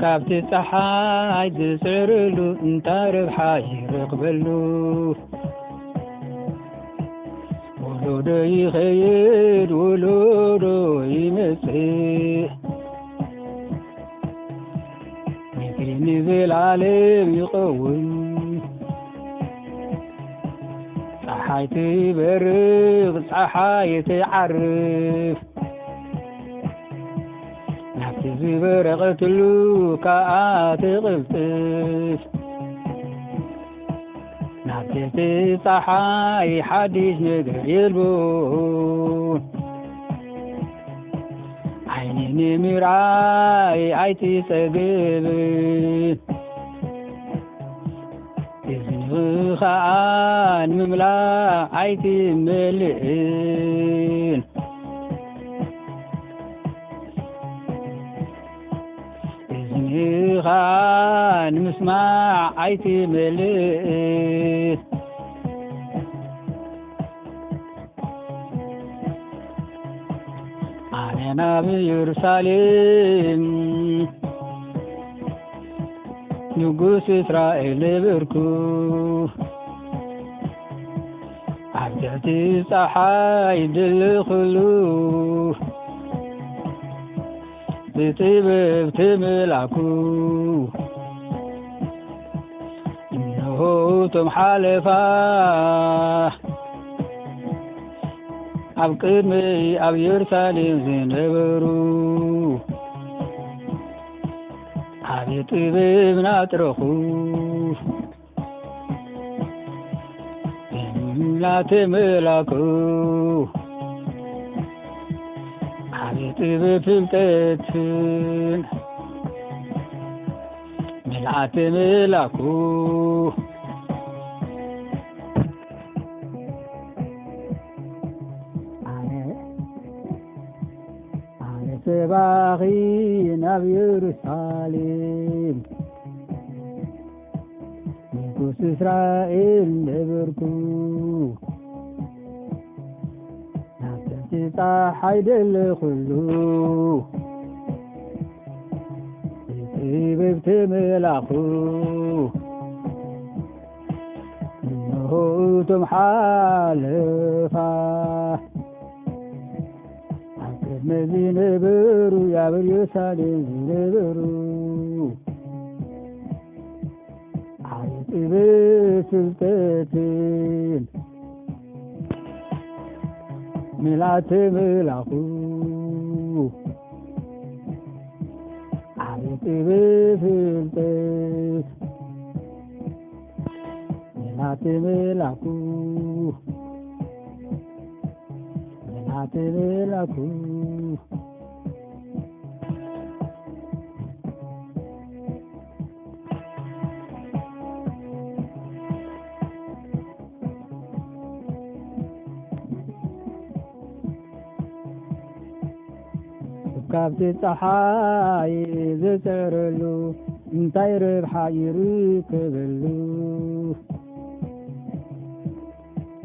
ካብቲ ፀሓይ ዝስዕርሉ እንታይ ረብሓ ይረክበሉ ወሎዶ ይኸይድ ወሎዶ ይመጽእ ምድሪ ንዘላለም ይቐውም ፀሓይ ትበርቕ ፀሓይ ትዓርፍ ናብቲ ዝበረቐትሉ ከዓ ትቕልጥፍ ናብቲ ፀሓይ ሓድሽ ነገር የልቦን ዓይኒ ንምርኣይ ኣይትጸግብን እዝኒ ከዓ ንምምላእ ኣይትመልእን እዝኒ ከዓ ንምስማዕ ኣይትመልእን ኣነ ናብ ኢየሩሳሌም ንጉስ እስራኤል ነበርኩ ኣብ ትሕቲ ፀሓይ ደለኽሉ ብጥበብ ተመላኩ እነሆ እቶም ሓለፋ ኣብ ቅድመይ ኣብ ኢየሩሳሌም ዝነበሩ ዓብዪ ጥበብ ናጥረኹ እናተመላኩ ዓብዪ ጥበብ ፍልጠትን ምልኣተ መላኩ ሰባኺ ናብ ኢየሩሳሌም ንጉስ እስራኤል ነበርኩ ናብ ትሕቲ ፀሓይ ደለኽሉ ብጥበብ ተመላኹ እነሆ እቶም ሓለፋ ዝነበሩ ኣብ ኢየሩሳሌም ዝነበሩ ዓብዪ ጥበብ ፍልጠትን ምልኣተ መላኩ ዓብዪ ጥበብ ፍልጠት ምልኣተ መላኩ ምልኣተ መላኩ ካብቲ ፀሓይ ዝስዕረሉ እንታይ ረብሓ ይርከበሉ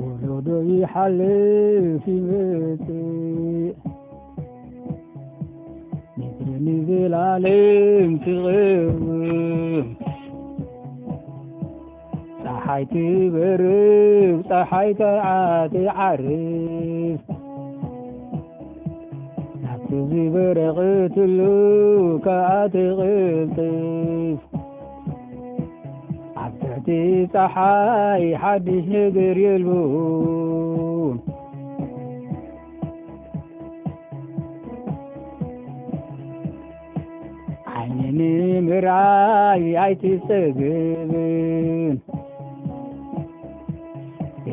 ወሎዶ ይሓልፍ ይመጽእ ምድሪ ንዘላለም ትቐውም ፀሓይ ትበርቕ ፀሓይ ትዓርፍ ዝበረቐትሉ ከዓ ትቕልጥፍ ኣብ ትሕቲ ፀሓይ ሓድሽ ነገር የልቦን ዓይኒ ንምርኣይ ኣይትጸግብን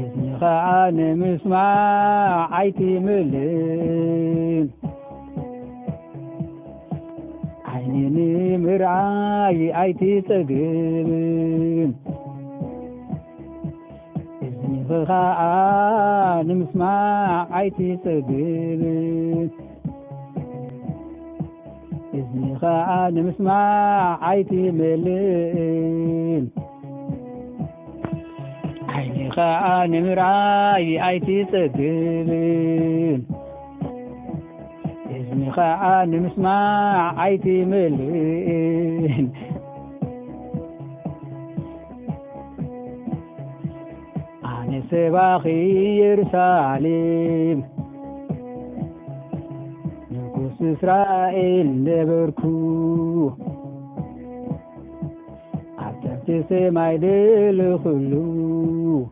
እዝኒ ከዓ ንምስማዕ ኣይትመልእን ዓይኒ ንምርኣይ ኣይትጸግብን እዝኒ ከዓ ንምስማዕ ኣይትጸግብን እዝኒ ከዓ ንምስማዕ ኣይትመልእን ዓይኒ ከዓ ንምርኣይ ኣይትጸግብን እዝኒ خاء نسمع عيتي ملين عن سباخي يرساليم نقص إسرائيل نبركو عبتت سماي دل خلو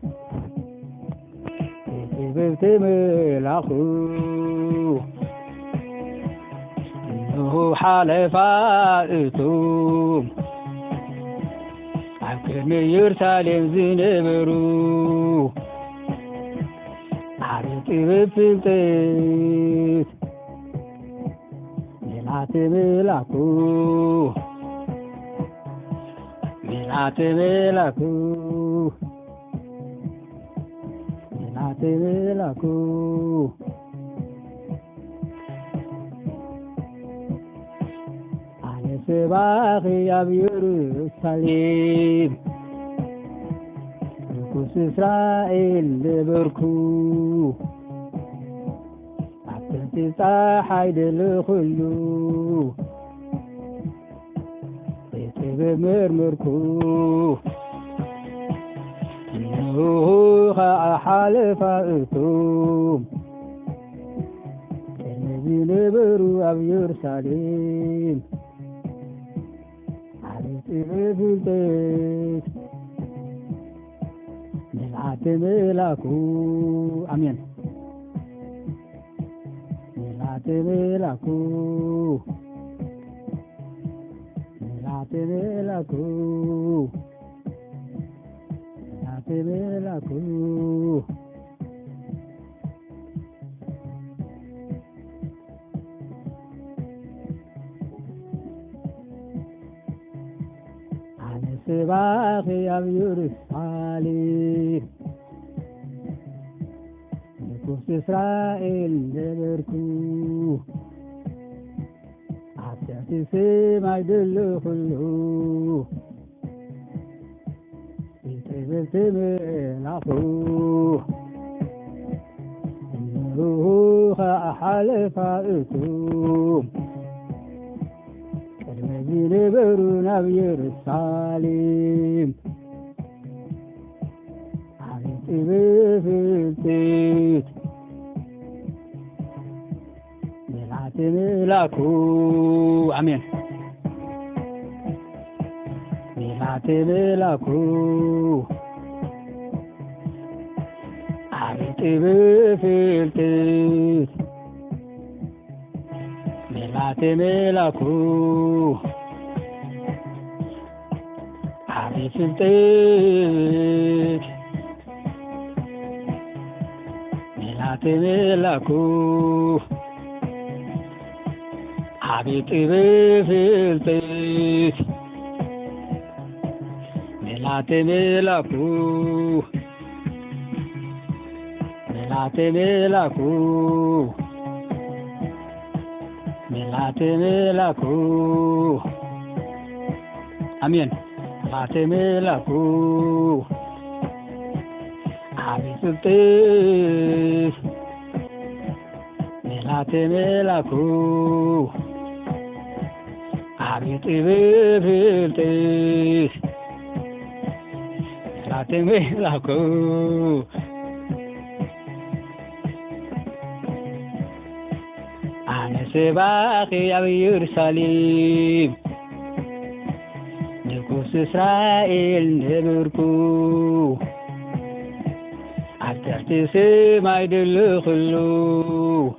ببت ملاخو إنه حلفاتهم عكرم يرسالم زنبرو عرق بفلتت ملات ملاكو ملات ملاكو ملات ملاكو سباخي أبي يرساليم نقص إسرائيل لبركو عبتت صاحي دلخلو بيتب مرمركو إنه حلفاتهم النبي نبرو أبي يرساليم بفلتت ملعت ملاكو أمين ملعت ملاكو ملعت ملاكو ملعت ملاكو سباخي أبي يرساليم نقص إسرائيل نبركو عبتت سماي دلخلو بيتبت ملاخو إنه حلفاتهم نبرو نبي يرساليم عرق بفلتت ملعت ملاكو أمين ملعت ملاكو عرق بفلتت ملعت ملاكو بفلتت ملعت ملاكو عبيت بفلتت ملعت ملاكو ملعت ملاكو ملعت ملاكو أمين ملعت ملاكو بفلتت ملعت ملاكو عبيت بفلتت ملعت ملاكو أنا سباخي أبي يرساليم نقص إسرائيل نبركو عبتت سماي دلخلو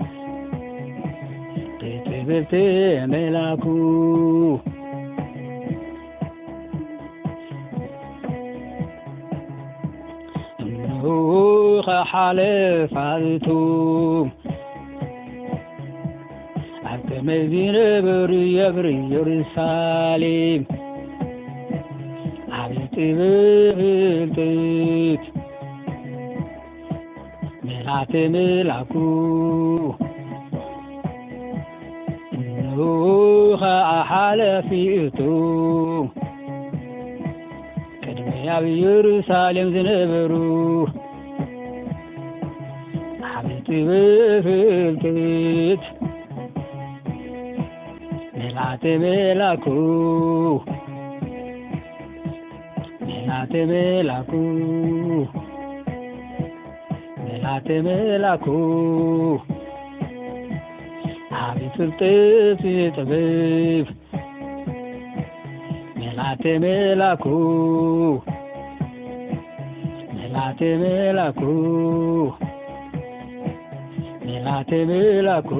بيتبت ملاكو إنه حلفاتهم عبتمزين بري يرساليم عبت بفلتت ملعت ملاكو إنه حلفاتهم قدمي أبي يرساليم زنبرو عبت بفلتت መላቴ መላኩ መላቴ መላኩ መላቴ መላኩ አቤት ፍልጥፍ ጥበብ መላቴ መላኩ መላቴ መላኩ መላቴ መላኩ